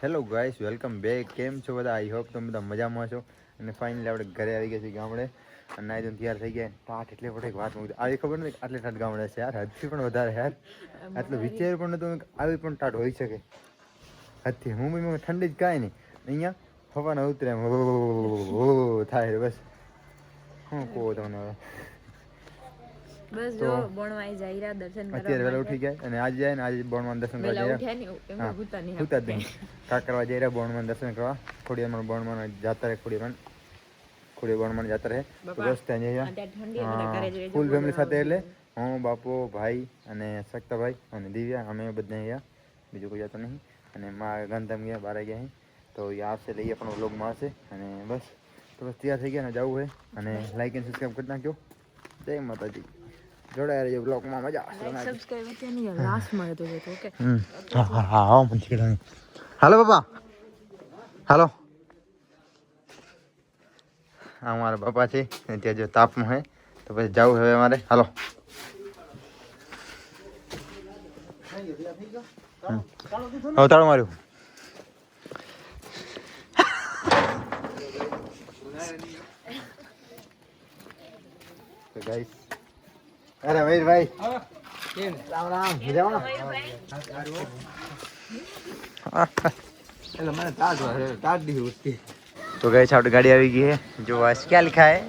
Hello guys, welcome back. કેમ છો બધા? આઈ હોપ તમે બધા મજામાં છો. અને ફાઇનલી આપણે ઘરે આવી ગયા છીએ ગામડે. અને નાઈ ધોઈને તૈયાર થઈ ગયા. ટાટ એટલે પણ એક વાત મૂકી આવી ખબર નથી આટલે ટાટ ગામડે છે યાર, હદથી પણ વધારે યાર. આટલું વિચાર પણ નતું આવી પણ ટાટ હોઈ શકે હદથી. મુંબઈમાં ઠંડી જ કાંઈ નહીં, અહીંયા હવાના ઉતરે એમ થાય બસ. શું કહો તમને હવે. બસ તો જો બોણવાઈ જાય દર્શન કરવા અત્યારે વહેલા માટે. ઉઠી ગયા અને આજે જાય ને આજે બોણમાં દર્શન કરવા વેલા જઈ ઉઠ્યા ને હા એમાં ભૂતા નહીં ઉતા જ આપણે. નહીં કાકરવા જઈ રહ્યા બોણમાં દર્શન કરવા. ખોડિયારમાં બોણમાં જાતા રહે ખોડિયા બોણમાં જાતા રહે તો બસ ત્યાં જઈ રહ્યા ફૂલ ફેમિલી સાથે. એટલે હું, બાપુ, ભાઈ અને સક્તાભાઈ અને દિવ્યા, અમે બધા અહીંયા, બીજું કોઈ જતો નહીં. અને માં ગાંધીધામ ગયા, બહાર ગયા તો એ આવશે લઈએ પણ વ્લોગમાં આવશે. અને બસ તો બસ તૈયાર થઈ ગયા ને જવું હોય. અને લાઈક એન્ડ સબસ્ક્રાઈબ કરી નાખજો. જય માતાજી. જોડાયા રહીએ બ્લોગમાં, મજા આવશે. હાલો બાપા, હાલો. હા મારા બાપા છે ત્યાં જો તાપમાં હે તો પછી જવું હવે અમારે. હાલો. હવે તાળું માર્યું. અરે મયુરભાઈ, રામ રામ. મજામાં? તો ગઈ છે આપણી ગાડી આવી ગઈ છે. જો આ ક્યાં लिखा है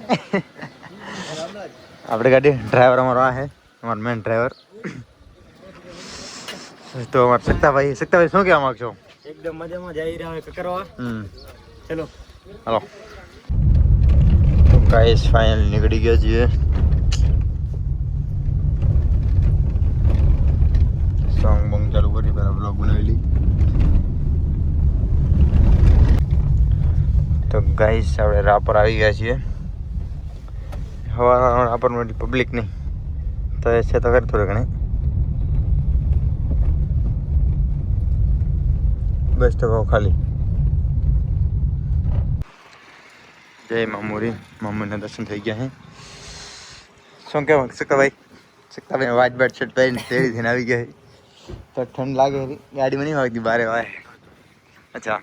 આપણી ગાડી. ડ્રાઈવર અમારો આ છે, અમારો મેન ડ્રાઈવર. તો અમારા સક્તાભાઈ શું કહેવા માંગશો? એકદમ મજામાં જઈ રહ્યા હોય કરવા. ચલો હાલો. તો ગાઈસ ફાઇનલ નીકળી ગયા છીએ. સોંગ બોંગ ચાલુ કરી પહેલા બ્લોગ બનાવેલી. તો ગાઈસ આપણે રાપર આવી ગયા છીએ. હવા રાપરમાં પબ્લિક નહીં તો એ છે તો કરી થોડી ઘણી. બસ તો ભાવ ખાલી. જય મામુરી. મામુરીના દર્શન થઈ ગયા છે. શું કહેવા સક્તાભાઈ? સક્તાભાઈ વાઇટ બેટ શર્ટ પહેરીને તેડી થઈને આવી ગયા છે. તો ઠંડ લાગે ગાડીમાં નહીં વાગતી, બારે વાય. અચ્છા.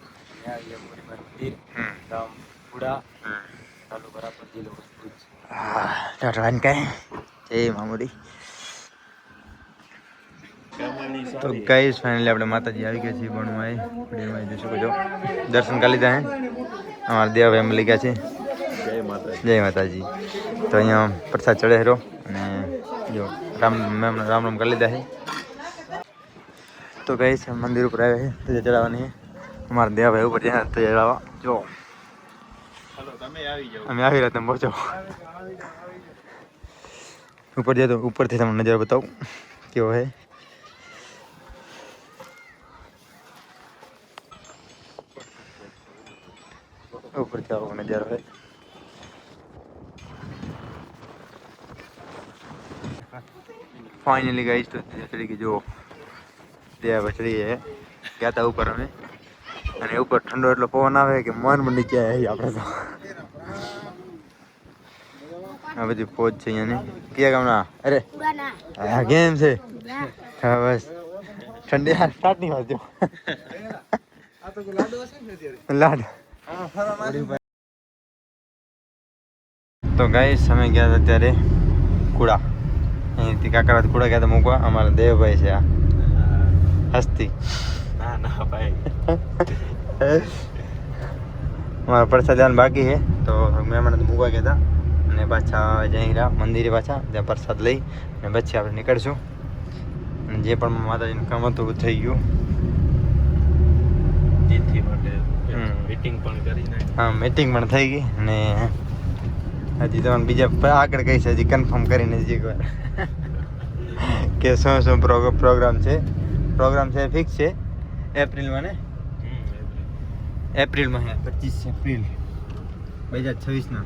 જય મામુરી. તો ગાઈસ ફાઇનલી આપણે માતાજી આવી ગયા છીએ બણમાં. જોઈ શકો છો દર્શન કરી લીધા હે. અમારા દેવા મળી ગયા છે. જય માતાજી. તો અહીંયા પ્રસાદ ચડે હેરો અને જો રામ રામ કરી લીધા છે. તો ગાઈસ મંદિર ઉપર આવ્યા છે તો ચડાવવાની છે. અમારા દેવાભાઈ ઉપર જ્યાં તો ચડાવવા. જો અમે આવી રહ્યા, તમે પહોંચો ઉપર જાય તો ઉપરથી તમને નજારો બતાવું કેવો છે. ઉપરથી આવો નજારો છે. ફાઇનલી ગાઈસ તો ચડી ગઈ. જો ત્યાં ચડી ગયા ગયા હતા ઉપર અમે. અને ઉપર ઠંડો એટલો પવન આવે કે મન પણ નીચે આવી આપણે તો. આ બધી પોચ છે અહીંયાની. ક્યાં ગામના? અરે હા કેમ છે? હા બસ ઠંડી સ્ટાર્ટ નહીં વાંચો લાડ. તો ગાઈસ અમે ગયા હતા ત્યારે કુડા, અહીંથી કાકરાત કુડા ગયા હતા મૂકવા. અમારા દેવભાઈ છે આ હસ્તી. ના ભાઈ અમારા પ્રસાદ લેવાનું બાકી છે તો મહેમાન મૂકવા ગયા હતા. અને પાછા જઈ રહ્યા મંદિરે, પાછા ત્યાં પ્રસાદ લઈ અને પછી આપણે નીકળશું. અને જે પણ માતાજીનું કામ હતું થઈ ગયું. મીટિંગ પણ કરી નાખી. હા મીટિંગ પણ થઈ ગઈ. અને હજી તમને બીજા આગળ કહીશ, હજી કન્ફર્મ કરીને હજી એકવાર કે શું પ્રોગ્રામ છે. પ્રોગ્રામ છે ફિક્સ છે એપ્રિલમાં ને, એપ્રિલમાં 25 એપ્રિલ 2026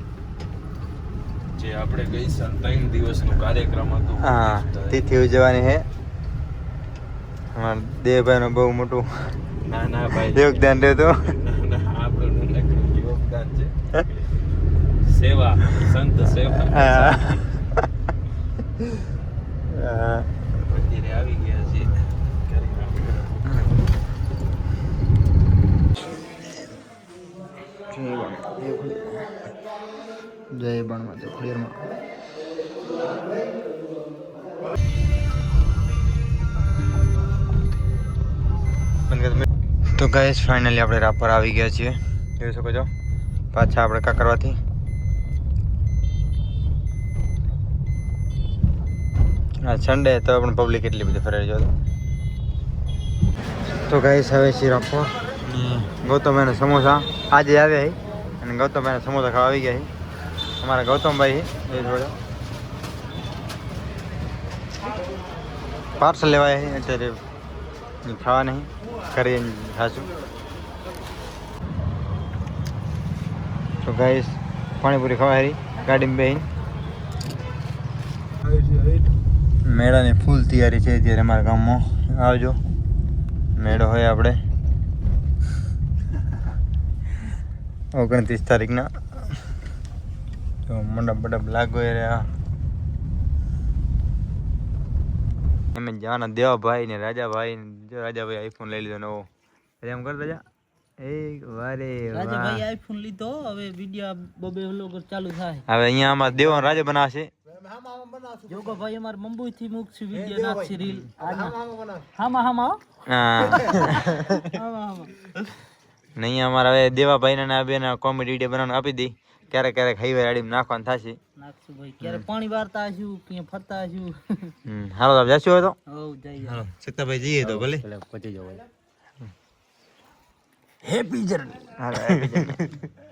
જે આપણે ગઈ સાલ 3 દિવસનું કાર્યક્રમ હતું. હા તિથિ ઉજવવાની છે. અમારા દેવભાઈનું બહુ મોટું ના ભાઈ યોગદાન રહ્યું આપણું યોગદાન છે. સેવા, સંત સેવા. મંદિરે આવી ગયા છીએ. બોર્ડમાં તો ખોડિયારમાં તો ગાઈસ ફાઇનલી આપણે રાપર આવી ગયા છીએ જોઈ શકો છો પાછા આપણે કાકરવાથી હા સન્ડે તો પણ પબ્લિક એટલી બધી ફરે જો તો ગાઈસ હવે છીએ રાપર ગૌતમ અને સમોસા આજે આવ્યા છે અને ગૌતમ અને સમોસા ખાવા આવી ગયા છે અમારા ગૌતમભાઈ છે એ જોડે પાર્સલ લેવાય છે અત્યારે ખાવા નહીં કરી ખાશું તો ગાઈસ પાણીપુરી ખાવા હારી ગાડીમાં બેહીને મેળાની ફૂલ તૈયારી છે અત્યારે અમારા ગામમાં આવજો મેળો હોય આપણે 29 તારીખના તો મંડપ બડપ લાગો યાર એમ જવાના દેવાભાઈ ને રાજાભાઈ જો રાજાભાઈ આઈફોન લઈ લીધો નવો એમ કર રાજા એ વારે રાજાભાઈ આઈફોન લીધો હવે વિડિયો બબે વ્લોગર ચાલુ થાય હવે અહીંયા આમાં દેવાનો રાજા બનાવશે જોગો ભાઈ અમાર મુંબઈ થી મુકશે વિડિયો નાખશે રીલ હામા હામા નહીં અમારા હવે દેવાભાઈ ને આ બેન કોમેડી વિડીયો બનાવવાનું આપી દઈ ક્યારેક ક્યારેક હાઈવે ગાડી નાખવાનું થશે નાખશું ભાઈ ક્યારે પાણી વારતા આશું ક્યાં ફરતા આશું હાલો તો જશું હોય તો હો જઈએ હાલો સત્તાભાઈ જઈએ તો ભલે પહોંચી જાવ હેપી જર્ની હાલો હેપી જર્ની